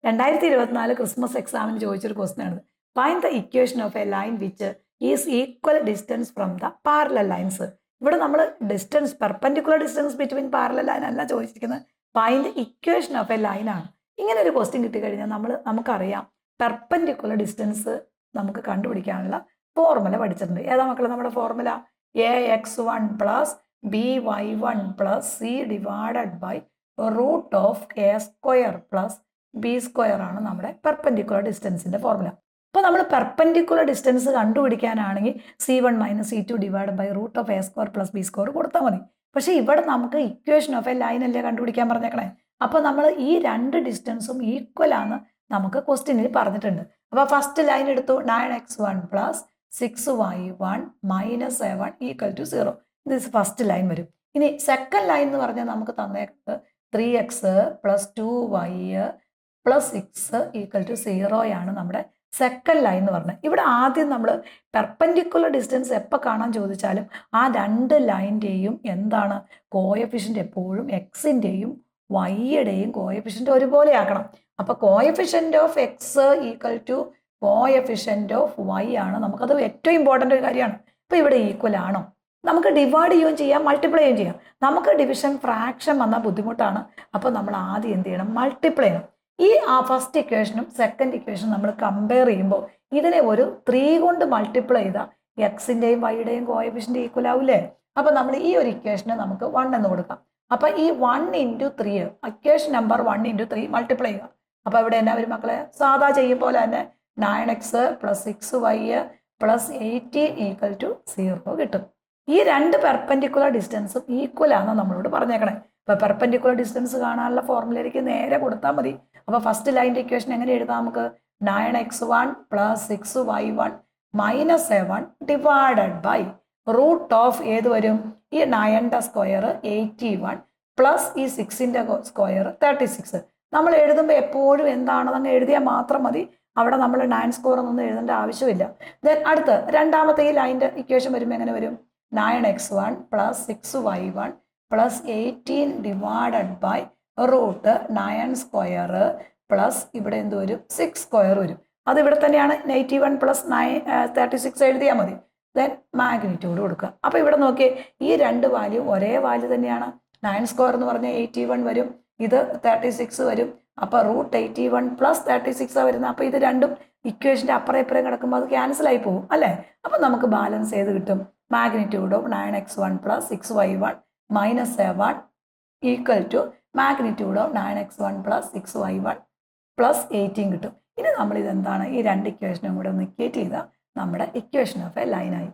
2024 Christmas എക്സാമിന് ചോദിച്ചൊരു question ആണ്. Find the equation of A line which is equal distance from the parallel lines. ഇവിടെ നമ്മൾ distance perpendicular distance between parallel line അല്ല ചോദിച്ചിരിക്കുന്നത്, find equation of A line ആണ്. ഇങ്ങനെ ഒരു ക്വസ്റ്റ്യൻ കിട്ടിക്കഴിഞ്ഞാൽ നമുക്കറിയാം പെർപെൻഡിക്കുലർ ഡിസ്റ്റൻസ് നമുക്ക് കണ്ടുപിടിക്കാനുള്ള ഫോർമുല പഠിച്ചിട്ടുണ്ട്. ഏതാ മക്കളെ നമ്മുടെ formula? ax1 plus by1 plus c divided by root of a square plus B square ആണ് നമ്മുടെ പെർപെൻഡിക്കുലർ ഡിസ്റ്റൻസിന്റെ ഫോർമുല. അപ്പോൾ നമ്മൾ പെർപെൻഡിക്കുലർ ഡിസ്റ്റൻസ് കണ്ടുപിടിക്കാനാണെങ്കിൽ c1 minus c2 divide by root of a square plus B square കൊടുത്താൽ മതി. പക്ഷേ ഇവിടെ നമുക്ക് ഇക്വേഷൻ ഓഫ് എ ലൈൻ അല്ലേ കണ്ടുപിടിക്കാൻ പറഞ്ഞേക്കണേ. അപ്പോൾ നമ്മൾ ഈ രണ്ട് ഡിസ്റ്റൻസും ഈക്വൽ ആണ് നമുക്ക് ക്വസ്റ്റ്യനിൽ പറഞ്ഞിട്ടുണ്ട്. അപ്പോൾ ഫസ്റ്റ് ലൈൻ എടുത്തു 9x1 plus 6y1 minus 7 equal to 0. ഇത് ഫസ്റ്റ് ലൈൻ വരും. ഇനി സെക്കൻഡ് ലൈൻ എന്ന് പറഞ്ഞാൽ നമുക്ക് തന്നേക്കുന്നത് 3x plus 2y plus 6 equal to 0 ആണ് നമ്മുടെ സെക്കൻഡ് ലൈൻ എന്ന് പറഞ്ഞത്. ഇവിടെ ആദ്യം നമ്മൾ പെർപെൻഡിക്കുലർ ഡിസ്റ്റൻസ് എപ്പോൾ കാണാൻ ചോദിച്ചാലും ആ രണ്ട് ലൈൻ്റെയും എന്താണ് കോഎഫിഷ്യൻ്റ് എപ്പോഴും എക്സിൻ്റെയും വൈയുടെയും കോഎഫിഷ്യൻ്റ് ഒരുപോലെ ആക്കണം. അപ്പോൾ coefficient of x equal to coefficient of y ആണ്. നമുക്കത് ഏറ്റവും ഇമ്പോർട്ടൻ്റ് ഒരു കാര്യമാണ്. ഇപ്പോൾ ഇവിടെ ഈക്വൽ ആണോ? നമുക്ക് ഡിവൈഡ് ചെയ്യുകയും ചെയ്യാം, മൾട്ടിപ്ലൈ ചെയ്യുകയും ചെയ്യാം. നമുക്ക് ഡിവിഷൻ ഫ്രാക്ഷൻ വന്നാൽ ബുദ്ധിമുട്ടാണ്. അപ്പോൾ നമ്മൾ ആദ്യം എന്ത് ചെയ്യണം? മൾട്ടിപ്ലൈ ചെയ്യണം. ഈ ഫസ്റ്റ് ഇക്വേഷനും സെക്കൻഡ് ഇക്വേഷനും നമ്മൾ കമ്പയർ ചെയ്യുമ്പോൾ ഇതിനെ ഒരു 3 കൊണ്ട് മൾട്ടിപ്ലൈ ചെയ്താൽ എക്സിൻ്റെയും വൈയുടെയും കോഎഫിഷ്യൻ്റ് ഈക്വൽ ആവില്ലേ? അപ്പോൾ നമ്മൾ ഈ ഒരു ഇക്വേഷന് നമുക്ക് 1 എന്ന് കൊടുക്കാം. അപ്പോൾ ഈ 1 × 3 ഇക്വേഷൻ നമ്പർ 1 × 3 മൾട്ടിപ്ലൈ ചെയ്യുക. അപ്പോൾ ഇവിടെ എന്നാ വരും മക്കളെ? സാധാ ചെയ്യും പോലെ തന്നെ 9x plus 6y plus 18 equal to 0 കിട്ടും. ഈ രണ്ട് പെർപെൻഡിക്കുലർ ഡിസ്റ്റൻസും ഈക്വൽ ആണെന്ന് നമ്മളോട് പറഞ്ഞേക്കണേ. അപ്പോൾ പെർപെൻഡിക്കുലർ ഡിസ്റ്റൻസ് കാണാനുള്ള ഫോർമുലയിലേക്ക് നേരെ കൊടുത്താൽ മതി. അപ്പോൾ ഫസ്റ്റ് ലൈൻ്റെ ഇക്വേഷൻ എങ്ങനെ എഴുതാം നമുക്ക്? 9x1 plus 6y1 minus 7 divided by root of ഏത് വരും? ഈ 9ന്റെ സ്ക്വയർ 81 പ്ലസ് ഈ 6ന്റെ സ്ക്വയർ 36. നമ്മൾ എഴുതുമ്പോൾ എപ്പോഴും എന്താണെന്ന് എഴുതിയാൽ മാത്രം മതി. അവിടെ നമ്മൾ 9 സ്ക്വയർ ഒന്നും എഴുതേണ്ട ആവശ്യമില്ല. ദെൻ അടുത്ത് രണ്ടാമത്തെ ഈ ലൈൻ്റെ ഇക്വേഷൻ വരുമ്പോൾ എങ്ങനെ വരും? 9x1 plus 6y1 plus 18 divided by root 9 square plus ഇവിടെ എന്ത് വരും? 6 സ്ക്വയർ വരും. അത് ഇവിടെ തന്നെയാണ് 81 പ്ലസ് 36 എഴുതിയാൽ മതി. ദെൻ മാഗ്നിറ്റ്യൂഡ് കൊടുക്കുക. അപ്പോൾ ഇവിടെ നോക്കിയേ, ഈ രണ്ട് വാല്യൂ ഒരേ വാല്യൂ തന്നെയാണ്. 9 സ്ക്വയർ എന്ന് പറഞ്ഞാൽ 81 വരും, ഇത് 36 വരും. അപ്പോൾ റൂട്ട് 81 പ്ലസ് 36 വരുന്നത്. അപ്പോൾ ഇത് രണ്ടും ഇക്വേഷൻ്റെ അപ്പുറം ഇപ്പുറം കിടക്കുമ്പോൾ അത് ക്യാൻസൽ ആയി പോകും അല്ലേ? അപ്പോൾ നമുക്ക് ബാലൻസ് ചെയ്ത് കിട്ടും. Magnitude of 9x1 plus 6y1 minus 7 equal to magnitude of 9x1 plus 6y1 plus 18 കിട്ടും. ഇനി നമ്മൾ ഇതെന്താണ്? ഈ രണ്ട് ഇക്വേഷനും കൂടെ ഒന്ന് ഇക്വേറ്റ് ചെയ്താൽ നമ്മുടെ ഇക്വേഷൻ ഓഫ് എ ലൈനായി.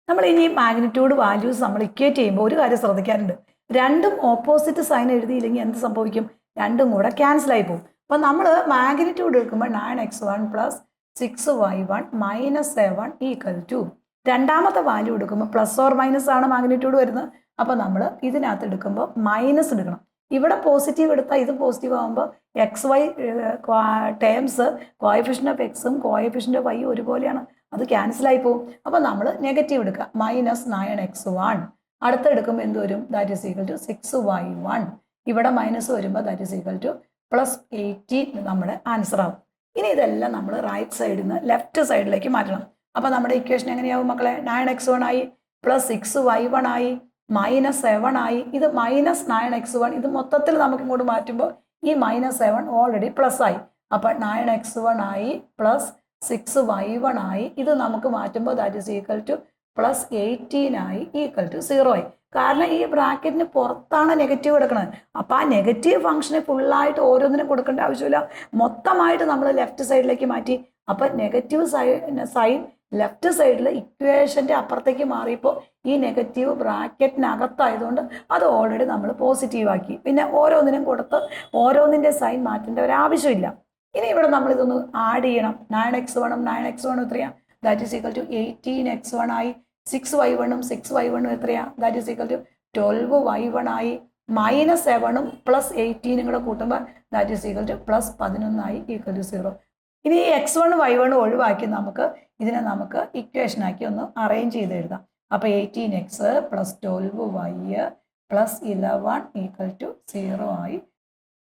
നമ്മൾ ഇനി മാഗ്നിറ്റ്യൂഡ് വാല്യൂസ് നമ്മൾ ഇക്വേറ്റ് ചെയ്യുമ്പോൾ ഒരു കാര്യം ശ്രദ്ധിക്കാറുണ്ട്. രണ്ടും ഓപ്പോസിറ്റ് സൈൻ എഴുതിയില്ലെങ്കിൽ എന്ത് സംഭവിക്കും? രണ്ടും കൂടെ ക്യാൻസൽ ആയി പോകും. അപ്പോൾ നമ്മൾ മാഗ്നിറ്റ്യൂഡ് എടുക്കുമ്പോൾ 9x1 plus 6y1 minus 7 equal to രണ്ടാമത്തെ വാല്യൂ എടുക്കുമ്പോൾ പ്ലസ് ഓർ മൈനസ് ആണ് മാഗ്നിറ്റ്യൂഡ് വരുന്നത്. അപ്പോൾ നമ്മൾ ഇതിനകത്ത് എടുക്കുമ്പോൾ മൈനസ് എടുക്കണം. ഇവിടെ പോസിറ്റീവ് എടുത്താൽ ഇത് പോസിറ്റീവ് ആകുമ്പോൾ XY ടേംസ് കോഎഫിഷ്യൻ്റ് ഓഫ് എക്സും കോഎഫിഷ്യൻ്റ് ഓഫ് വൈ ഒരുപോലെയാണ്, അത് ക്യാൻസലായി പോകും. അപ്പോൾ നമ്മൾ നെഗറ്റീവ് എടുക്കുക, മൈനസ് 9x1. അടുത്ത് എടുക്കുമ്പോൾ എന്ത് വരും? That is equal to 6y1. ഇവിടെ മൈനസ് വരുമ്പോൾ that is equal to plus 18 നമ്മുടെ ആൻസർ ആവും. ഇനി ഇതെല്ലാം നമ്മൾ റൈറ്റ് സൈഡിൽ നിന്ന് ലെഫ്റ്റ് സൈഡിലേക്ക് മാറ്റണം. അപ്പോൾ നമ്മുടെ ഇക്വേഷൻ എങ്ങനെയാവും മക്കളെ? 9x1 ആയി, പ്ലസ് 6y1 ആയി, മൈനസ് 7 ആയി. ഇത് മൈനസ് 9x1, ഇത് മൊത്തത്തിൽ നമുക്ക് ഇങ്ങോട്ട് മാറ്റുമ്പോൾ ഈ മൈനസ് 7 ഓൾറെഡി പ്ലസ് ആയി. അപ്പോൾ 9x1 ആയി പ്ലസ് 6y1 ആയി. ഇത് നമുക്ക് മാറ്റുമ്പോൾ that is equal to plus 18 ആയി ഈക്വൽ ടു 0 ആയി. കാരണം ഈ ബ്രാക്കറ്റിന് പുറത്താണ് നെഗറ്റീവ് എടുക്കുന്നത്. അപ്പോൾ ആ നെഗറ്റീവ് ഫംഗ്ഷനെ ഫുള്ളായിട്ട് ഓരോന്നിനും കൊടുക്കേണ്ട ആവശ്യമില്ല, മൊത്തമായിട്ട് നമ്മൾ ലെഫ്റ്റ് സൈഡിലേക്ക് മാറ്റി. അപ്പോൾ നെഗറ്റീവ് സൈൻ ലെഫ്റ്റ് സൈഡിൽ ഇക്വേഷൻ്റെ അപ്പുറത്തേക്ക് മാറിയപ്പോൾ ഈ നെഗറ്റീവ് ബ്രാക്കറ്റിനകത്തായതുകൊണ്ട് അത് ഓൾറെഡി നമ്മൾ പോസിറ്റീവ് ആക്കി. പിന്നെ ഓരോന്നിനും കൊടുത്ത് ഓരോന്നിൻ്റെ സൈൻ മാറ്റേണ്ട ഒരാവശ്യമില്ല. ഇനി ഇവിടെ നമ്മളിതൊന്ന് ആഡ് ചെയ്യണം. 9x1 9x1 എത്രയാണ്? That is equal to 18x1 ആയി. 6y1 6y1 എത്രയാണ്? That is equal to 12y1 ആയി. മൈനസ് 7 പ്ലസ് 18 കൂടെ കൂട്ടുമ്പോൾ that is equal to plus 11 ആയി ഈക്വൽ ടു 0. ഇനി ഈ x1 y1 ഒഴിവാക്കി ഇതിനെ നമുക്ക് ഇക്വേഷനാക്കി ഒന്ന് അറേഞ്ച് ചെയ്ത് എഴുതാം. അപ്പോൾ 18x plus 12y plus 11 equal to 0 ആയി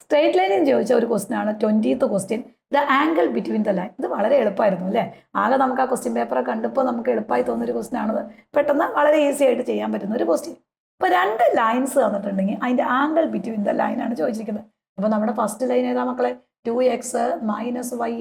സ്ട്രേറ്റ് ലൈനിൽ ചോദിച്ച ഒരു ക്വസ്റ്റ്യൻ ആണ് 20th question. The angle between the line. ഇത് വളരെ എളുപ്പമായിരുന്നു അല്ലേ? ആകെ നമുക്ക് ആ ക്വസ്റ്റ്യൻ പേപ്പർ കണ്ടപ്പോൾ നമുക്ക് എളുപ്പമായി തോന്നുന്നൊരു ക്വസ്റ്റ്യൻ ആണത്. പെട്ടെന്ന് വളരെ ഈസി ആയിട്ട് ചെയ്യാൻ പറ്റുന്ന ഒരു ക്വസ്റ്റ്യൻ. ഇപ്പോൾ 2 ലൈൻസ് തന്നിട്ടുണ്ടെങ്കിൽ അതിൻ്റെ ആംഗിൾ ബിറ്റ്വീൻ ദ ലൈൻ ആണ് ചോദിച്ചിരിക്കുന്നത്. അപ്പോൾ നമ്മുടെ ഫസ്റ്റ് ലൈൻ ഏതാ മക്കളെ? 2x minus y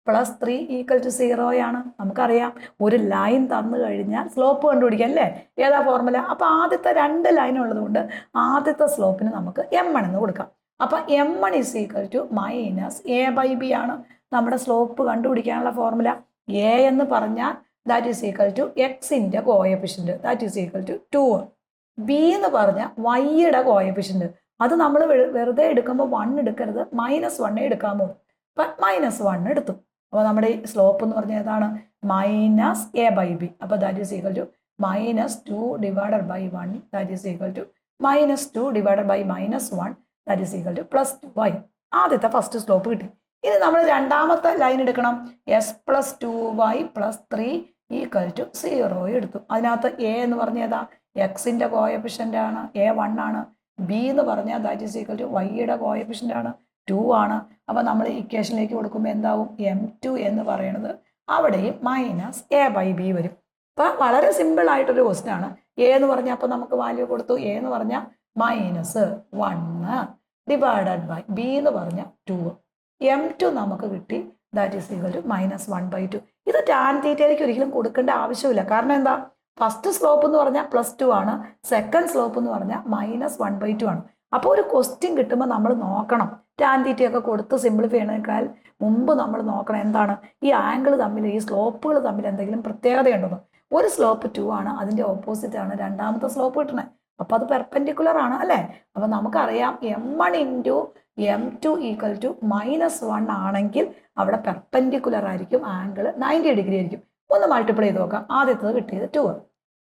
plus 3 equal to 0 ആണ്. നമുക്കറിയാം ഒരു ലൈൻ തന്നു കഴിഞ്ഞാൽ സ്ലോപ്പ് കണ്ടുപിടിക്കാം അല്ലേ? ഏതാ ഫോർമുല? അപ്പോൾ ആദ്യത്തെ 2 ലൈൻ ഉള്ളത് കൊണ്ട് ആദ്യത്തെ സ്ലോപ്പിന് നമുക്ക് m1 എന്ന് കൊടുക്കാം. അപ്പോൾ m1 is equal to minus a/b ആണ് നമ്മുടെ സ്ലോപ്പ് കണ്ടുപിടിക്കാനുള്ള ഫോർമുല. a എന്ന് പറഞ്ഞാൽ ദാറ്റ് ഈസ് ഈക്വൽ ടു എക്സിൻ്റെ coefficient, that is equal to 2. b എന്ന് പറഞ്ഞാൽ വൈയുടെ കോയഫിഷ്യൻറ്റ്, അത് നമ്മൾ വെറുതെ എടുക്കുമ്പോൾ 1 എടുക്കരുത്, -1 എടുക്കാമോ? അപ്പം -1 എടുത്തു. അപ്പോൾ നമ്മുടെ ഈ സ്ലോപ്പ് എന്ന് പറഞ്ഞാൽ ഏതാണ്? Minus a/b. അപ്പോൾ that is equal to -2 divided by 1, that is equal to -2 divided by -1, that is equal to +2y. ആദ്യത്തെ ഫസ്റ്റ് സ്ലോപ്പ് കിട്ടി. ഇനി നമ്മൾ രണ്ടാമത്തെ ലൈൻ എടുക്കണം. s + 2y + 3 ഈക്വൽ ടു 0 എടുത്തു. അതിനകത്ത് a എന്ന് പറഞ്ഞാൽ ഏതാ? എക്സിൻ്റെ കോയഫിഷ്യൻ്റ് ആണ്, a1 ആണ്. b എന്ന് പറഞ്ഞാൽ ദാറ്റ് ഈസ് ഈക്വൽ ടു വൈയുടെ കോയഫിഷ്യൻ്റ് ആണ്, 2 ആണ്. അപ്പോൾ നമ്മൾ ഇക്വേഷനിലേക്ക് കൊടുക്കുമ്പോൾ എന്താവും? m2 എന്ന് പറയുന്നത് അവിടെയും -a/b വരും. അപ്പോൾ വളരെ സിമ്പിൾ ആയിട്ടൊരു ക്വസ്റ്റ്യൻ ആണ്. a എന്ന് പറഞ്ഞാൽ അപ്പോൾ നമുക്ക് വാല്യൂ കൊടുത്തു. a എന്ന് പറഞ്ഞാൽ -1 ഡിവൈഡഡ് ബൈ b എന്ന് പറഞ്ഞാൽ 2. m2 നമുക്ക് കിട്ടി, ദാറ്റ് ഈസ് ഈക്വൽ ടു -1/2. ഇത് ടാൻ തീറ്റയിലേക്ക് ഒരിക്കലും കൊടുക്കേണ്ട ആവശ്യമില്ല. കാരണം എന്താ? ഫസ്റ്റ് സ്ലോപ്പ് എന്ന് പറഞ്ഞാൽ +2 ആണ്, സെക്കൻഡ് സ്ലോപ്പ് എന്ന് പറഞ്ഞാൽ -1/2 ആണ്. അപ്പോൾ ഒരു ക്വസ്റ്റ്യൻ കിട്ടുമ്പോൾ നമ്മൾ നോക്കണം, ടാൻ തീറ്റയൊക്കെ കൊടുത്ത് സിംപ്ലിഫൈ ചെയ്യണേക്കാൾ മുമ്പ് നമ്മൾ നോക്കണം എന്താണ് ഈ ആംഗിൾ തമ്മിൽ, ഈ സ്ലോപ്പുകൾ തമ്മിൽ എന്തെങ്കിലും പ്രത്യേകതയുണ്ടെന്ന്. ഒരു സ്ലോപ്പ് 2 ആണ്, അതിൻ്റെ ഓപ്പോസിറ്റ് ആണ് രണ്ടാമത്തെ സ്ലോപ്പ് കിട്ടണേ. അപ്പോൾ അത് പെർപെൻഡിക്കുലർ ആണ് അല്ലേ? അപ്പോൾ നമുക്കറിയാം m1 × m2 ഈക്വൽ ടു -1 ആണെങ്കിൽ അവിടെ പെർപെൻഡിക്കുലർ ആയിരിക്കും, ആംഗിൾ 90 ഡിഗ്രി ആയിരിക്കും. ഒന്ന് മൾട്ടിപ്ലൈ ചെയ്ത് നോക്കാം. ആദ്യത്തത് കിട്ടിയത് 2,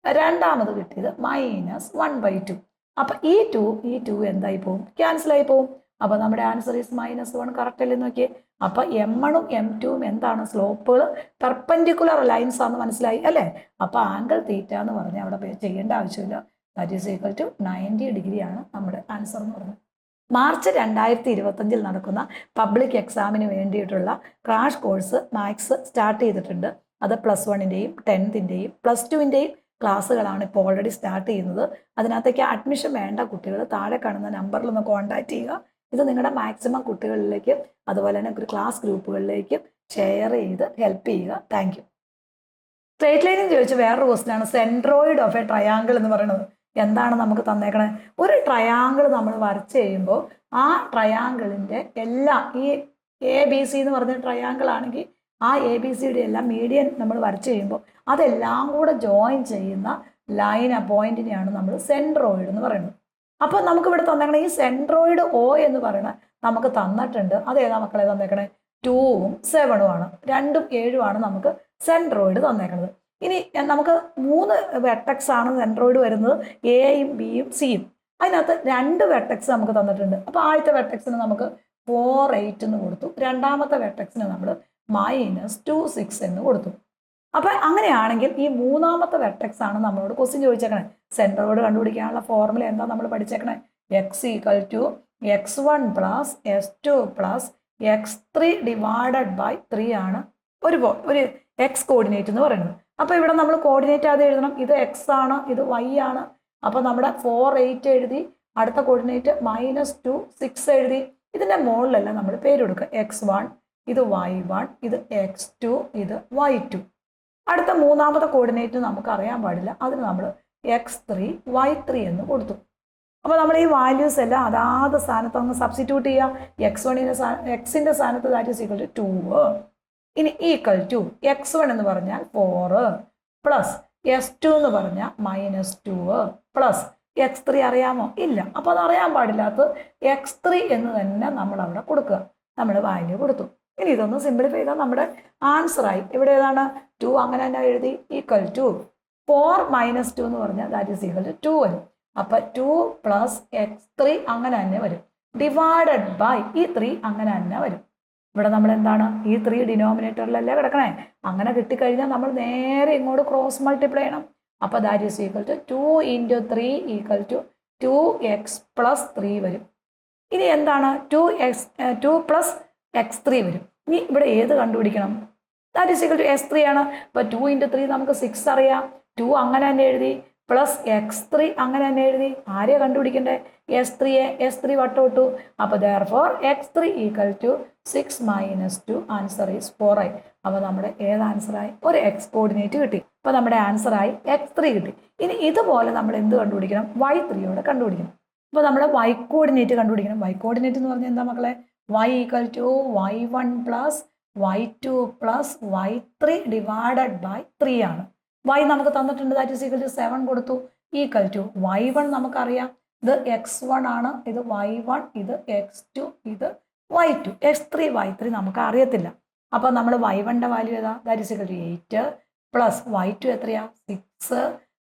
രണ്ടാമത് കിട്ടിയത് -1/2. അപ്പം ഈ 2 എന്തായി പോവും? ക്യാൻസൽ ആയി പോവും. അപ്പോൾ നമ്മുടെ ആൻസർ ഈസ് -1. കറക്റ്റ് അല്ലേ നോക്കിയേ? അപ്പം m1ഉം m2ഉം എന്താണ്? സ്ലോപ്പുകൾ പെർപെൻഡിക്കുലർ ലൈൻസ് ആണെന്ന് മനസ്സിലായി അല്ലേ? അപ്പോൾ ആംഗിൾ തീറ്റ എന്ന് പറഞ്ഞാൽ അവിടെ ചെയ്യേണ്ട ആവശ്യമില്ല, ദാറ്റ് ഈസ് ഈക്വൽ ടു 90 ഡിഗ്രിയാണ് നമ്മുടെ ആൻസർ എന്ന് പറയുന്നത്. മാർച്ച് 2025 നടക്കുന്ന പബ്ലിക് എക്സാമിന് വേണ്ടിയിട്ടുള്ള ക്രാഷ് കോഴ്സ് മാത്സ് സ്റ്റാർട്ട് ചെയ്തിട്ടുണ്ട്. അത് +1ൻ്റെയും 10th-ൻ്റെയും +2ൻ്റെയും ക്ലാസ്സുകളാണ് ഇപ്പോൾ ഓൾറെഡി സ്റ്റാർട്ട് ചെയ്യുന്നത്. അതിനകത്തേക്ക് അഡ്മിഷൻ വേണ്ട കുട്ടികൾ താഴെ കാണുന്ന നമ്പറിൽ ഒന്ന് കോൺടാക്ട് ചെയ്യുക. ഇത് നിങ്ങളുടെ മാക്സിമം കുട്ടികളിലേക്ക് അതുപോലെ തന്നെ ക്ലാസ് ഗ്രൂപ്പുകളിലേക്ക് ഷെയർ ചെയ്ത് ഹെൽപ്പ് ചെയ്യുക. Thank you. സ്ട്രേറ്റ് ലൈനിൽ ചോദിച്ച വേറൊരു ക്വസ്റ്റ്യനാണ് സെൻട്രോയിഡ് ഓഫ് എ ട്രയാങ്കിൾ എന്ന് പറയുന്നത്. എന്താണ് നമുക്ക് തന്നേക്കണേ? ഒരു ട്രയാങ്കിൾ നമ്മൾ വരച്ച് കഴിയുമ്പോൾ ആ ട്രയാങ്കിളിൻ്റെ എല്ലാം ഈ ABC എന്ന് പറഞ്ഞ ട്രയാങ്കിൾ ആണെങ്കിൽ ആ ABCയുടെ എല്ലാം മീഡിയൻ നമ്മൾ വരച്ച് കഴിയുമ്പോൾ അതെല്ലാം കൂടെ ജോയിൻ ചെയ്യുന്ന ലൈൻ പോയിന്റിനെയാണ് നമ്മൾ സെൻട്രോയിഡ് എന്ന് പറയുന്നത്. അപ്പോൾ നമുക്കിവിടെ തന്നേക്കണേ ഈ സെൻട്രോയിഡ് O എന്ന് പറയണ നമുക്ക് തന്നിട്ടുണ്ട്. അതേതാ മക്കളെ തന്നേക്കണേ? 2ഉം 7ഉം ആണ്, 2ഉം 7ഉം ആണ് നമുക്ക് സെൻട്രോയിഡ് തന്നേക്കുന്നത്. ഇനി നമുക്ക് 3 വെർട്ടെക്സ് ആണ് സെൻട്രോയിഡ് വരുന്നത്, Aയും Bയും Cയും. അതിനകത്ത് 2 വെർട്ടെക്സ് നമുക്ക് തന്നിട്ടുണ്ട്. അപ്പോൾ ആദ്യത്തെ വെർട്ടെക്സിന് നമുക്ക് 4, 8 എന്ന് കൊടുത്തു, രണ്ടാമത്തെ വെർട്ടെക്സിന് നമ്മൾ -2, 6 എന്ന് കൊടുത്തു. അപ്പം അങ്ങനെയാണെങ്കിൽ ഈ മൂന്നാമത്തെ വെർട്ടെക്സ് ആണ് നമ്മളോട് ക്വസ്റ്റ്യൻ ചോദിച്ചേക്കണേ. സെൻട്രോയിഡ് കണ്ടുപിടിക്കാനുള്ള ഫോർമുല എന്താ നമ്മൾ പഠിച്ചേക്കണേ? x = x1 + s2 + x3 divided by 3 ആണ് ഒരു എക്സ് കോർഡിനേറ്റ് എന്ന് പറയുന്നത്. അപ്പോൾ ഇവിടെ നമ്മൾ കോർഡിനേറ്റ് ആദ്യം എഴുതണം. ഇത് x ആണ്, ഇത് y ആണ്. അപ്പോൾ നമ്മുടെ 4, 8 എഴുതി, അടുത്ത കോർഡിനേറ്റ് -2, 6 എഴുതി. ഇതിൻ്റെ മുകളിലല്ല നമ്മൾ പേര് കൊടുക്കുക. x1, ഇത് y1, ഇത് x2, ഇത് y2. അടുത്ത മൂന്നാമത്തെ കോർഡിനേറ്റ് നമുക്ക് അറിയാൻ പാടില്ല, അതിന് നമ്മൾ x3, y3 എന്ന് കൊടുത്തു. അപ്പോൾ നമ്മൾ ഈ വാല്യൂസ് എല്ലാം അതാത് സ്ഥാനത്ത് അങ്ങ് സബ്സ്റ്റിറ്റ്യൂട്ട് ചെയ്യുക. എക്സിൻ്റെ സ്ഥാനത്ത് ദാറ്റ് ഈസ് ഈക്വൽ ടു 2. ഇനി ഈക്വൽ ടു x1 എന്ന് പറഞ്ഞാൽ 4 പ്ലസ് s2 എന്ന് പറഞ്ഞാൽ -2 പ്ലസ് x3 അറിയാമോ? ഇല്ല. അപ്പോൾ അത് അറിയാൻ പാടില്ലാത്ത x3 എന്ന് തന്നെ നമ്മൾ അവിടെ കൊടുക്കുക. നമ്മൾ വാല്യൂ കൊടുത്തു. ഇനി ഇതൊന്ന് സിംപ്ലിഫൈ ചെയ്താൽ നമ്മുടെ ആൻസറായി. ഇവിടെ ഏതാണ്? 2 അങ്ങനെ തന്നെ എഴുതി. ഈക്വൽ ടു 4 - 2 എന്ന് പറഞ്ഞാൽ ദാറ്റ് ഈസ് ഈക്വൽ ടു 2 വരും. അപ്പം 2 + x3 അങ്ങനെ തന്നെ വരും, ഡിവൈഡഡ് ബൈ ഈ 3 അങ്ങനെ തന്നെ വരും. ഇവിടെ നമ്മൾ എന്താണ് ഈ 3 ഡിനോമിനേറ്ററിലല്ലേ കിടക്കണേ? അങ്ങനെ കിട്ടിക്കഴിഞ്ഞാൽ നമ്മൾ നേരെ ഇങ്ങോട്ട് ക്രോസ് മൾട്ടിപ്ലൈ ചെയ്യണം. അപ്പോൾ that is equal to 2 × 3 = 2x + 3 വരും. ഇനി എന്താണ് 2 പ്ലസ് x3 വരും. ഇനി ഇവിടെ ഏത് കണ്ടുപിടിക്കണം? That is equal to x3 ആണ്. അപ്പോൾ 2 × 3 നമുക്ക് 6 അറിയാം. 2 അങ്ങനെ തന്നെ എഴുതി, പ്ലസ് x3 അങ്ങനെ തന്നെ എഴുതി. ആരെയാണ് കണ്ടുപിടിക്കണ്ടേ? s3 വട്ടോട്ടു. അപ്പോൾ therefore x3 = 6 - 2 ആൻസർ ഈസ് 4 ആയി. അപ്പോൾ നമ്മുടെ ഏത് ആൻസറായി? ഒരു എക്സ് കോർഡിനേറ്റ് കിട്ടി. അപ്പോൾ നമ്മുടെ ആൻസറായി x3 കിട്ടി. ഇനി ഇതുപോലെ നമ്മൾ എന്ത് കണ്ടുപിടിക്കണം? y3 കണ്ടുപിടിക്കണം. അപ്പോൾ നമ്മൾ y കോർഡിനേറ്റ് കണ്ടുപിടിക്കണം. y കോർഡിനേറ്റ് എന്ന് പറഞ്ഞാൽ എന്താ മക്കളെ? y = y1 + y2 + y3 divided by 3 ആണ്. y നമുക്ക് തന്നിട്ടുണ്ട്, ദാറ്റ് ഈസ് ഈക്വൽ ടു 7 കൊടുത്തു. y1 നമുക്കറിയാം, ഇത് x1 ആണ്, ഇത് y1, ഇത് x2, ഇത് y2. x3 y3 നമുക്ക് അറിയത്തില്ല. അപ്പോൾ നമ്മൾ y1ന്റെ വാല്യൂ ഏതാ? That is equal to 8 plus y2 എത്രയാ? 6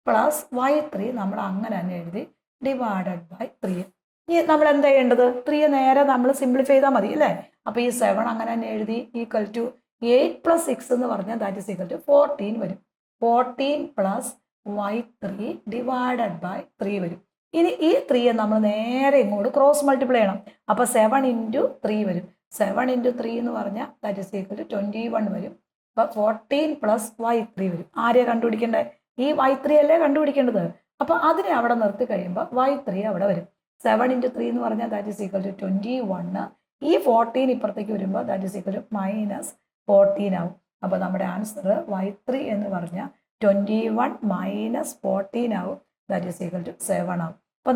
പ്ലസ് y3 നമ്മൾ അങ്ങനെ തന്നെ എഴുതി ഡിവൈഡഡ് ബൈ 3. ഈ നമ്മൾ എന്താ ചെയ്യേണ്ടത്? 3 നേരെ നമ്മൾ സിംപ്ലിഫൈ ചെയ്താൽ മതി അല്ലേ? അപ്പോൾ ഈ 7 അങ്ങനെ തന്നെ എഴുതി = 8 + 6 എന്ന് പറഞ്ഞാൽ ദാറ്റ് ഈസ് ഈക്വൽ ടു 14 വരും. 14 പ്ലസ് y3 ഡിവൈഡഡ് ബൈ 3 വരും. ഇനി ഈ 3 നമ്മൾ നേരെ ഇങ്ങോട്ട് ക്രോസ് മൾട്ടിപ്ലൈ ചെയ്യണം. അപ്പോൾ 7 × 3 വരും. 7 × 3 എന്ന് പറഞ്ഞാൽ ദാറ്റ് ഈസ് ഈക്വൽ ടു 21 വരും. അപ്പോൾ 14 പ്ലസ് y3 വരും. ആരെയാണ് കണ്ടുപിടിക്കേണ്ടത്? ഈ y3 അല്ലേ കണ്ടുപിടിക്കേണ്ടത്. അപ്പോൾ അതിനെ അവിടെ നിർത്തി കഴിയുമ്പോൾ y3 അവിടെ വരും. 7 × 3 എന്ന് പറഞ്ഞാൽ ദാറ്റ് ഈസ് ഈക്വൽ ടു 21. ഈ 14 ഇപ്പുറത്തേക്ക് വരുമ്പോൾ ദാറ്റ് ഈസ് ഈക്വൽ ടു -14 ആവും. അപ്പോൾ നമ്മുടെ ആൻസർ y3 എന്ന് പറഞ്ഞാൽ 21 - 14 ആവും. ദാറ്റ് ഈസ് ഈക്വൽ ടു 7 ആവും. അപ്പോൾ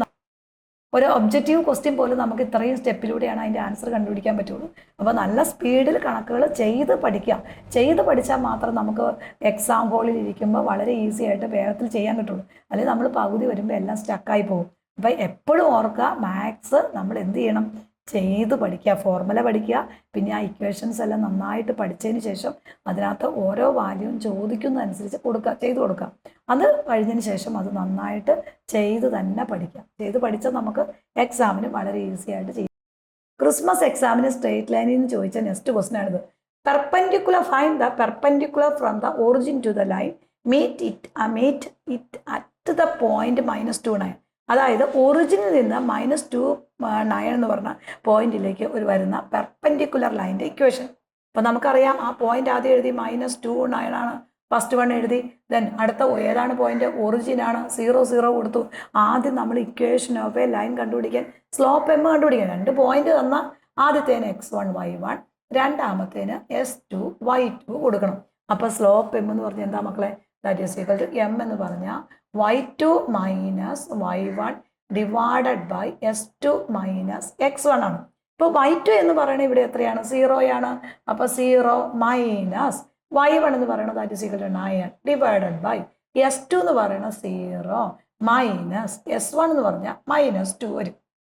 ഒരു ഒബ്ജക്റ്റീവ് ക്വസ്റ്റ്യൻ പോലും നമുക്ക് ഇത്രയും സ്റ്റെപ്പിലൂടെയാണ് അതിൻ്റെ ആൻസർ കണ്ടുപിടിക്കാൻ പറ്റുള്ളൂ. അപ്പോൾ നല്ല സ്പീഡിൽ കണക്കുകൾ ചെയ്ത് പഠിച്ചാൽ മാത്രം നമുക്ക് എക്സാം ഹോളിൽ ഇരിക്കുമ്പോൾ വളരെ ഈസി ആയിട്ട് വേഗത്തിൽ ചെയ്യാൻ കിട്ടുള്ളൂ. അല്ലെങ്കിൽ നമ്മൾ പകുതി വരുമ്പോൾ എല്ലാം സ്റ്റക്കായി പോകും. അപ്പോൾ എപ്പോഴും ഓർക്കുക, മാത്സ് നമ്മൾ എന്ത് ചെയ്യണം? ചെയ്ത് പഠിക്കുക, ഫോർമുല പഠിക്കുക. പിന്നെ ആ ഇക്വേഷൻസ് എല്ലാം നന്നായിട്ട് പഠിച്ചതിന് ശേഷം അതിനകത്ത് ഓരോ വാല്യൂവും ചോദിക്കുന്നതനുസരിച്ച് ചെയ്ത് കൊടുക്കുക. അത് കഴിഞ്ഞതിന് ശേഷം അത് നന്നായിട്ട് ചെയ്ത് തന്നെ പഠിക്കുക. ചെയ്ത് പഠിച്ചാൽ നമുക്ക് എക്സാമിന് വളരെ ഈസി ആയിട്ട് ചെയ്യും. ക്രിസ്മസ് എക്സാമിന് സ്ട്രേറ്റ് ലൈനിൽ നിന്ന് ചോദിച്ച നെക്സ്റ്റ് ക്വസ്റ്റൻ ആണിത്. Find the perpendicular from the origin to the line, meet it at the point -29. അതായത് ഒറിജിനിൽ നിന്ന് -29 എന്ന് പറഞ്ഞ പോയിന്റിലേക്ക് വരുന്ന പെർപെൻഡിക്കുലർ ലൈൻ്റെ ഇക്വേഷൻ. അപ്പോൾ നമുക്കറിയാം, ആ പോയിന്റ് ആദ്യം എഴുതി -29 ആണ് ഫസ്റ്റ് വൺ എഴുതി. ദെൻ അടുത്ത ഏതാണ് പോയിന്റ്? ഒറിജിനാണ്. 0 0 കൊടുത്തു. ആദ്യം നമ്മൾ ഇക്വേഷൻ ഓഫ് എ ലൈൻ കണ്ടുപിടിക്കാൻ സ്ലോപ്പ് m കണ്ടുപിടിക്കാൻ 2 പോയിന്റ് തന്നാൽ ആദ്യത്തേന് x1 y1, രണ്ടാമത്തേന് s2 y2 കൊടുക്കണം. അപ്പോൾ സ്ലോപ്പ് m എന്ന് പറഞ്ഞാൽ എന്താ മക്കളെ? That is equal to m എന്ന് പറഞ്ഞാൽ y2 - y1 divided by s2 - x1 ആണ്. ഇപ്പോൾ y2 എന്ന് പറയുന്നത് ഇവിടെ എത്രയാണ്? 0 ആണ്. അപ്പോൾ 0 - y1 എന്ന് പറയുന്നത് that is equal to 9 divided by s2 എന്ന് പറയുന്നത് 0 - s1 എന്ന് പറഞ്ഞാൽ -2 വരും.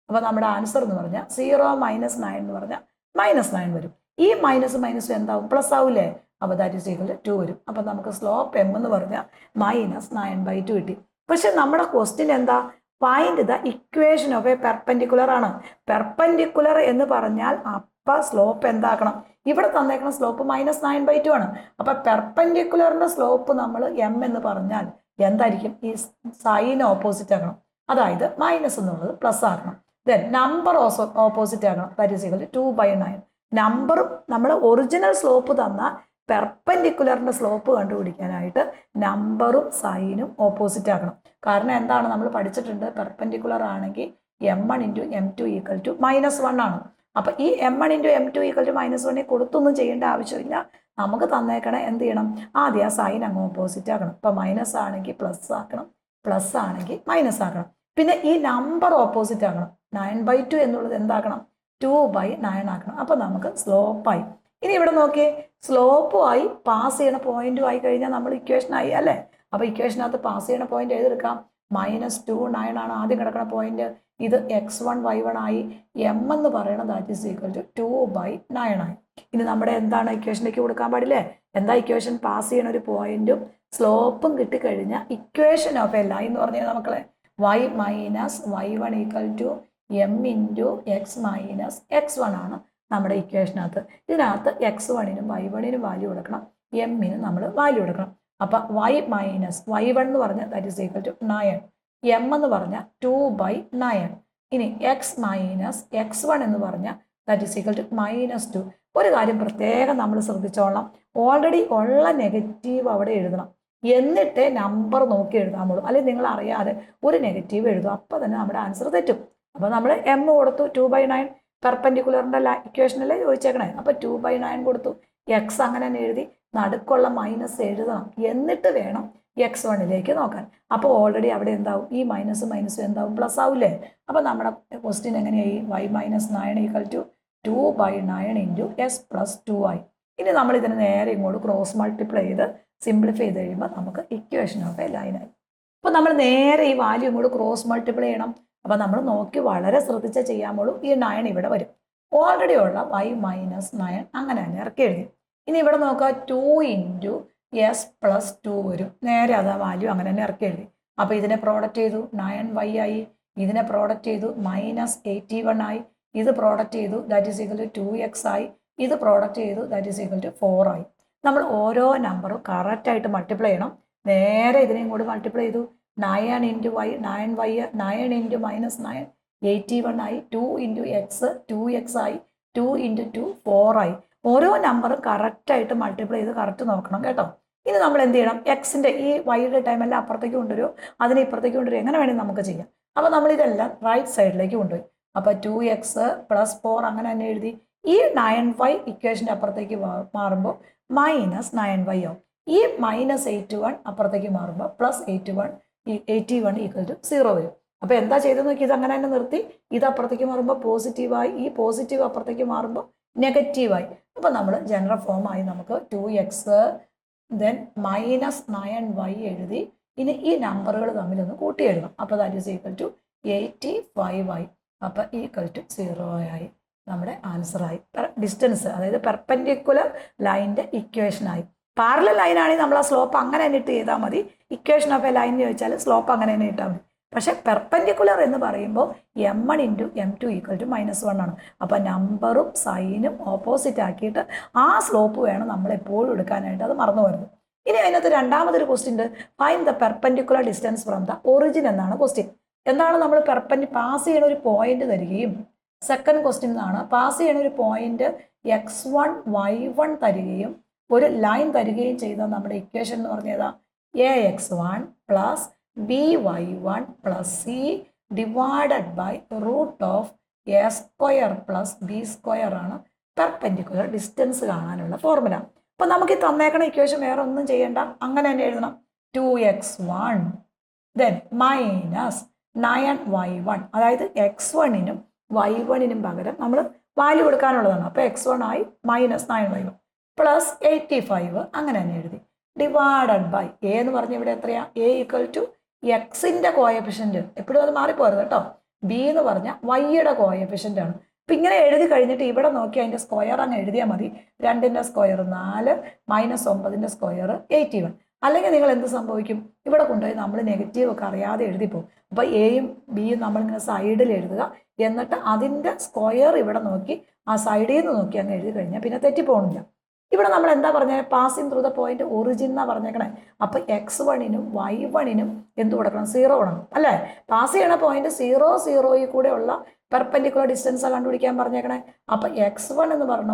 അപ്പോൾ നമ്മുടെ ആൻസർ എന്ന് പറഞ്ഞാൽ 0 - 9 എന്ന് പറഞ്ഞാൽ -9 വരും. ഈ മൈനസ് എന്താവും? പ്ലസ് ആവില്ലേ? അപ്പോൾ ദാറ്റ് ഈസ് ഈക്വൽ ടു 2 വരും. അപ്പോൾ നമുക്ക് സ്ലോപ്പ് m എന്ന് പറഞ്ഞാൽ -9/2 കിട്ടി. പക്ഷെ നമ്മുടെ ക്വസ്റ്റ്യൻ എന്താ? Find the equation of A perpendicular ആണ്. പെർപെൻഡിക്കുലർ എന്ന് പറഞ്ഞാൽ അപ്പം സ്ലോപ്പ് എന്താക്കണം? ഇവിടെ തന്നേക്കുന്ന സ്ലോപ്പ് -9/2 ആണ്. അപ്പോൾ പെർപെൻഡിക്കുലറിൻ്റെ സ്ലോപ്പ് നമ്മൾ m എന്ന് പറഞ്ഞാൽ എന്തായിരിക്കും? ഈ സൈൻ ഓപ്പോസിറ്റ് ആക്കണം. അതായത് മൈനസ് എന്നുള്ളത് പ്ലസ് ആക്കണം. ദെൻ നമ്പർ ഓപ്പോസിറ്റ് ആക്കണം. That is equal to 2/9. നമ്പറും നമ്മൾ ഒറിജിനൽ സ്ലോപ്പ് തന്ന പെർപെൻഡിക്കുലറിൻ്റെ സ്ലോപ്പ് കണ്ടുപിടിക്കാനായിട്ട് നമ്പറും സൈനും ഓപ്പോസിറ്റ് ആക്കണം. കാരണം എന്താണ്? നമ്മൾ പഠിച്ചിട്ടുണ്ട്, പെർപെൻഡിക്കുലർ ആണെങ്കിൽ m1 × m2 = -1 ആണ്. അപ്പോൾ ഈ m1 × m2 = -1 കൊടുത്തൊന്നും ചെയ്യേണ്ട ആവശ്യമില്ല. നമുക്ക് തന്നേക്കണേ എന്ത് ചെയ്യണം? ആദ്യം ആ സൈൻ അങ്ങ് ഓപ്പോസിറ്റ് ആക്കണം. ഇപ്പോൾ മൈനസ് ആണെങ്കിൽ പ്ലസ് ആക്കണം, പ്ലസ് ആണെങ്കിൽ മൈനസ് ആക്കണം. പിന്നെ ഈ നമ്പർ ഓപ്പോസിറ്റ് ആക്കണം. 9/2 എന്നുള്ളത് എന്താക്കണം? 2/9 ആക്കണം. അപ്പോൾ നമുക്ക് സ്ലോപ്പായി. ഇനി ഇവിടെ നോക്കിയേ, സ്ലോപ്പുമായി പാസ് ചെയ്യണ പോയിന്റും ആയി കഴിഞ്ഞാൽ നമ്മൾ ഇക്വേഷനായി അല്ലേ? അപ്പോൾ ഇക്വേഷനകത്ത് പാസ് ചെയ്യണ പോയിന്റ് എഴുതെടുക്കാം. -29 ആണ് ആദ്യം കിടക്കുന്ന പോയിന്റ്. ഇത് x1 y1 ആയി. m എന്ന് പറയുന്നത് ദാറ്റ് ഈസ് ഈക്വൽ ടു 2/9 ആയി. ഇനി നമ്മുടെ എന്താണ് ഇക്വേഷനിലേക്ക് കൊടുക്കാൻ പാടില്ലേ? എന്താ ഇക്വേഷൻ? പാസ് ചെയ്യണ ഒരു പോയിന്റും സ്ലോപ്പും കിട്ടിക്കഴിഞ്ഞാൽ ഇക്വേഷൻ ഓഫ് എ ലൈൻ എന്ന് പറഞ്ഞാൽ മക്കളെ y - y1 = m × x - x1 ആണ് നമ്മുടെ ഇക്വേഷനകത്ത്. ഇതിനകത്ത് x1നും y1നും വാല്യൂ കൊടുക്കണം, m-നും നമ്മൾ വാല്യൂ കൊടുക്കണം. അപ്പം y - y1 എന്ന് പറഞ്ഞാൽ that is equal to 9, m എന്ന് പറഞ്ഞാൽ 2/9. ഇനി എക്സ് മൈനസ് x1 എന്ന് പറഞ്ഞാൽ ദാറ്റ് ഈസ് ഈക്വൽ ടു -2. ഒരു കാര്യം പ്രത്യേകം നമ്മൾ ശ്രദ്ധിച്ചോളാം, ഓൾറെഡി ഉള്ള നെഗറ്റീവ് അവിടെ എഴുതണം, എന്നിട്ടേ നമ്പർ നോക്കി എഴുതാമുള്ളൂ. അല്ലെങ്കിൽ നിങ്ങൾ അറിയാതെ ഒരു നെഗറ്റീവ് എഴുതും, അപ്പോൾ തന്നെ നമ്മുടെ ആൻസർ തെറ്റും. അപ്പോൾ നമ്മൾ എം കൊടുത്തു, 2/9 പെർപെൻഡിക്കുലറിൻ്റെ ഇക്വേഷനല്ലേ ചോദിച്ചേക്കണേ. അപ്പോൾ 2/9 കൊടുത്തു, എക്സ് അങ്ങനെ തന്നെ എഴുതി, നടുക്കുള്ള മൈനസ് എഴുതണം, എന്നിട്ട് വേണം x1 നോക്കാൻ. അപ്പോൾ ഓൾറെഡി അവിടെ എന്താവും, ഈ മൈനസും എന്താവും, പ്ലസ് ആവില്ലേ. അപ്പോൾ നമ്മുടെ ക്വസ്റ്റ്യൻ എങ്ങനെയായി, y-9 = 2/9 ഇൻറ്റു s + 2 ആയി. ഇനി നമ്മൾ ഇതിനെ നേരെ ഇങ്ങോട്ട് ക്രോസ് മൾട്ടിപ്ലൈ ചെയ്ത് സിംപ്ലിഫൈ ചെയ്ത് കഴിയുമ്പോൾ നമുക്ക് ഇക്വേഷൻ ഓഫ് എ ലൈനായി. അപ്പോൾ നമ്മൾ നേരെ ഈ വാല്യൂ ഇങ്ങോട്ട് ക്രോസ് മൾട്ടിപ്ലൈ ചെയ്യണം. അപ്പോൾ നമ്മൾ നോക്കി വളരെ ശ്രദ്ധിച്ചാൽ ചെയ്യാമുള്ളൂ. ഈ 9 ഇവിടെ വരും, ഓൾറെഡി ഉള്ള y-9 അങ്ങനെ തന്നെ ഇറക്കി എഴുതി. ഇനി ഇവിടെ നോക്കുക, 2 ഇൻറ്റു s + 2 വരും, നേരെ അത് വാല്യൂ അങ്ങനെ തന്നെ ഇറക്കി എഴുതി. അപ്പോൾ ഇതിനെ പ്രോഡക്റ്റ് ചെയ്തു 9y ആയി, ഇതിനെ പ്രോഡക്റ്റ് ചെയ്തു -81 ആയി, ഇത് പ്രോഡക്റ്റ് ചെയ്തു that is equal to 2x ആയി, ഇത് പ്രോഡക്റ്റ് ചെയ്തു ദാറ്റ് ഈസ് ഈക്വൽ ടു 4 ആയി. നമ്മൾ ഓരോ നമ്പറും കറക്റ്റായിട്ട് മൾട്ടിപ്ലൈ ചെയ്യണം. നേരെ ഇതിനെയും കൂടി മൾട്ടിപ്ലൈ ചെയ്തു, 9 ഇൻറ്റു y 9y, 9 ഇൻറ്റു -9 81 ആയി, 2 ഇൻറ്റു x 2x ആയി, 2 ഇൻറ്റു 2 4 ആയി. ഓരോ നമ്പറും കറക്റ്റായിട്ട് മൾട്ടിപ്ലൈ ചെയ്ത് കറക്റ്റ് നോക്കണം കേട്ടോ. ഇനി നമ്മൾ എന്ത് ചെയ്യണം, എക്സിൻ്റെ ഈ വൈയുടെ ടൈം എല്ലാം അപ്പുറത്തേക്ക് കൊണ്ടുവരുമോ, അതിനെ ഇപ്പുറത്തേക്ക് കൊണ്ടുവരും, എങ്ങനെ വേണമെങ്കിൽ നമുക്ക് ചെയ്യാം. അപ്പോൾ നമ്മളിതെല്ലാം റൈറ്റ് സൈഡിലേക്ക് കൊണ്ടുപോയി. അപ്പോൾ 2x + 4 അങ്ങനെ തന്നെ എഴുതി. ഈ 9y ഇക്വേഷൻ്റെ അപ്പുറത്തേക്ക് മാറുമ്പോൾ -9y ആവും. ഈ -81 അപ്പുറത്തേക്ക് മാറുമ്പോൾ +81 = 0 വരും. അപ്പോൾ എന്താ ചെയ്തെന്ന് നോക്കി, ഇത് അങ്ങനെ തന്നെ നിർത്തി, ഇത് അപ്പുറത്തേക്ക് മാറുമ്പോൾ പോസിറ്റീവായി, ഈ പോസിറ്റീവ് അപ്പുറത്തേക്ക് മാറുമ്പോൾ നെഗറ്റീവായി. അപ്പോൾ നമ്മൾ ജനറൽ ഫോമായി നമുക്ക് 2x ദെൻ -9y എഴുതി. ഇനി ഈ നമ്പറുകൾ തമ്മിലൊന്ന് കൂട്ടി എഴുതണം. അപ്പോൾ ദാറ്റ് ഈസ് ഈക്വൽ ടു 85 ആയി. അപ്പോൾ = 0 ആയി, നമ്മുടെ ആൻസറായി. ഡിസ്റ്റൻസ് അതായത് പെർപെൻഡിക്കുലർ ലൈനിൻ്റെ ഇക്വേഷനായി. പാരലൽ ലൈൻ ആണെങ്കിൽ നമ്മൾ ആ സ്ലോപ്പ് അങ്ങനെ തന്നെ ഇട്ട് ചെയ്താൽ മതി. ഇക്വേഷൻ ഓഫ് എ ലൈൻ ചോദിച്ചാൽ സ്ലോപ്പ് അങ്ങനെ തന്നെ ഇട്ടാൽ മതി. പക്ഷെ പെർപെൻഡിക്കുലർ എന്ന് പറയുമ്പോൾ m1 ഇൻറ്റു m2 = -1 ആണ്. അപ്പോൾ നമ്പറും സൈനും ഓപ്പോസിറ്റ് ആക്കിയിട്ട് ആ സ്ലോപ്പ് വേണം നമ്മൾ എപ്പോഴും എടുക്കാനായിട്ട്, അത് മറന്നു വരുന്നത്. ഇനി അതിനകത്ത് രണ്ടാമതൊരു ക്വസ്റ്റ്യൻ ഉണ്ട്, find the perpendicular distance from the origin എന്നാണ് ക്വസ്റ്റ്യൻ. എന്താണ്, നമ്മൾ പാസ് ചെയ്യണ ഒരു പോയിന്റ് തരികയും, സെക്കൻഡ് ക്വസ്റ്റ്യൻ ആണ് പാസ് ചെയ്യണ ഒരു പോയിന്റ് x1 y1 തരികയും ഒരു ലൈൻ തരികയും ചെയ്ത നമ്മുടെ ഇക്വേഷൻ എന്ന് പറഞ്ഞതാ ax1 + by1 + c divided by √a² + b² ആണ് പെർപെൻഡിക്കുലർ ഡിസ്റ്റൻസ് കാണാനുള്ള ഫോർമുല. അപ്പോൾ നമുക്ക് ഈ തന്നേക്കണ ഇക്വേഷൻ വേറെ ഒന്നും ചെയ്യേണ്ട, അങ്ങനെ തന്നെ എഴുതണം. 2x1 ദെൻ -9y1, അതായത് x1നും y1നും പകരം നമ്മൾ വാല്യൂ കൊടുക്കാനുള്ളതാണ്. അപ്പോൾ x1 ആയി -9y1 + 85 അങ്ങനെ തന്നെ എഴുതി, ഡിവൈഡഡ് ബൈ a എന്ന് പറഞ്ഞ ഇവിടെ എത്രയാ, a = എക്സിൻ്റെ കോയഫിഷ്യൻറ്റ്, എപ്പോഴും അത് മാറിപ്പോരുത് കേട്ടോ. b എന്ന് പറഞ്ഞാൽ വൈയുടെ കോയഫിഷ്യൻ്റ് ആണ്. അപ്പം ഇങ്ങനെ എഴുതി കഴിഞ്ഞിട്ട് ഇവിടെ നോക്കി അതിൻ്റെ സ്ക്വയർ അങ്ങ് എഴുതിയാൽ മതി. 2ൻ്റെ സ്ക്വയർ 4 -9ൻ്റെ സ്ക്വയർ 81. അല്ലെങ്കിൽ നിങ്ങൾ എന്ത് സംഭവിക്കും, ഇവിടെ കൊണ്ടുപോയി നമ്മൾ നെഗറ്റീവ് ഒക്കെ അറിയാതെ എഴുതിപ്പോകും. അപ്പോൾ എയും ബിയും നമ്മളിങ്ങനെ സൈഡിൽ എഴുതുക, എന്നിട്ട് അതിൻ്റെ സ്ക്വയർ ഇവിടെ നോക്കി ആ സൈഡിൽ നിന്ന് നോക്കി അങ്ങ് എഴുതി കഴിഞ്ഞാൽ പിന്നെ തെറ്റിപ്പോകണില്ല. ഇവിടെ നമ്മൾ എന്താ പറഞ്ഞത്, passing through the point origin എന്നാണ് പറഞ്ഞേക്കണേ. അപ്പോൾ x1നും y1നും എന്ത് കൊടുക്കണം, 0 കൊടുക്കണം അല്ലേ. പാസ് ചെയ്യണ പോയിന്റ് 0 0 കൂടെ ഉള്ള പെർപെൻഡിക്കുലർ ഡിസ്റ്റൻസാണ് കണ്ടുപിടിക്കാൻ പറഞ്ഞേക്കണേ. അപ്പോൾ x1 എന്ന് പറയുന്ന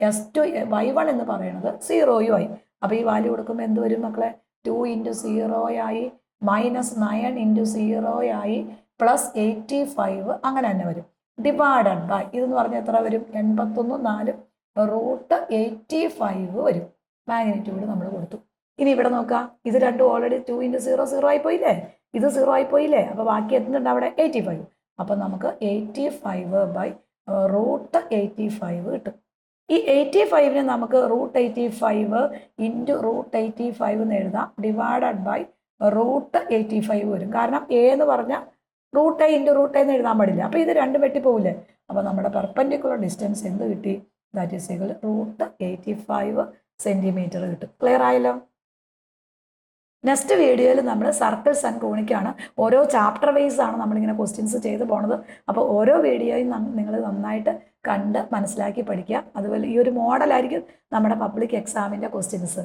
10യും y1 എന്ന് പറയുന്നത് 0 ആയി. അപ്പോൾ ഈ വാല്യൂ കൊടുക്കുമ്പോൾ എന്ത് വരും മക്കളെ, 2 × 0 ആയി, -9 × 0 ആയി, +85 അങ്ങനെ തന്നെ വരും, ഡിവൈഡഡ് ബൈ ഇതെന്ന് പറഞ്ഞാൽ എത്ര വരും, 81 4 √85 വരും. മാഗ്നിറ്റ്യൂഡ് നമ്മൾ കൊടുത്തു. ഇനി ഇവിടെ നോക്കാം, ഇത് രണ്ടും ഓൾറെഡി 2 × 0 0 ആയിപ്പോയില്ലേ, ഇത് 0 ആയിപ്പോയില്ലേ. അപ്പോൾ ബാക്കി എന്തുണ്ട് അവിടെ, 85. അപ്പം നമുക്ക് 85 √85 കിട്ടും. ഈ 85നെ നമുക്ക് √85 × √85 എന്ന് എഴുതാം, ഡിവൈഡഡ് ബൈ √85 വരും. കാരണം a എന്ന് പറഞ്ഞാൽ √a × √a എന്ന് എഴുതാൻ പാടില്ല. അപ്പോൾ ഇത് രണ്ടും വെട്ടിപ്പോവില്ലേ. അപ്പോൾ നമ്മുടെ പെർപെൻഡിക്കുലർ ഡിസ്റ്റൻസ് എന്ത് കിട്ടി, ദാറ്റ് ഈസ് ഈക്വൽ √85 സെൻറ്റിമീറ്റർ കിട്ടും. ക്ലിയർ ആയല്ലോ. നെക്സ്റ്റ് വീഡിയോയിൽ നമ്മൾ സർക്കിൾസ് ആൻഡ് കോണിക്കാണ്, ഓരോ ചാപ്റ്റർ വൈസ് ആണ് നമ്മളിങ്ങനെ ക്വസ്റ്റ്യൻസ് ചെയ്ത് പോണത്. അപ്പോൾ ഓരോ വീഡിയോയും നിങ്ങൾ നന്നായിട്ട് കണ്ട് മനസ്സിലാക്കി പഠിക്കുക. അതുപോലെ ഈ ഒരു മോഡലായിരിക്കും നമ്മുടെ പബ്ലിക് എക്സാമിൻ്റെ ക്വസ്റ്റ്യൻസ്.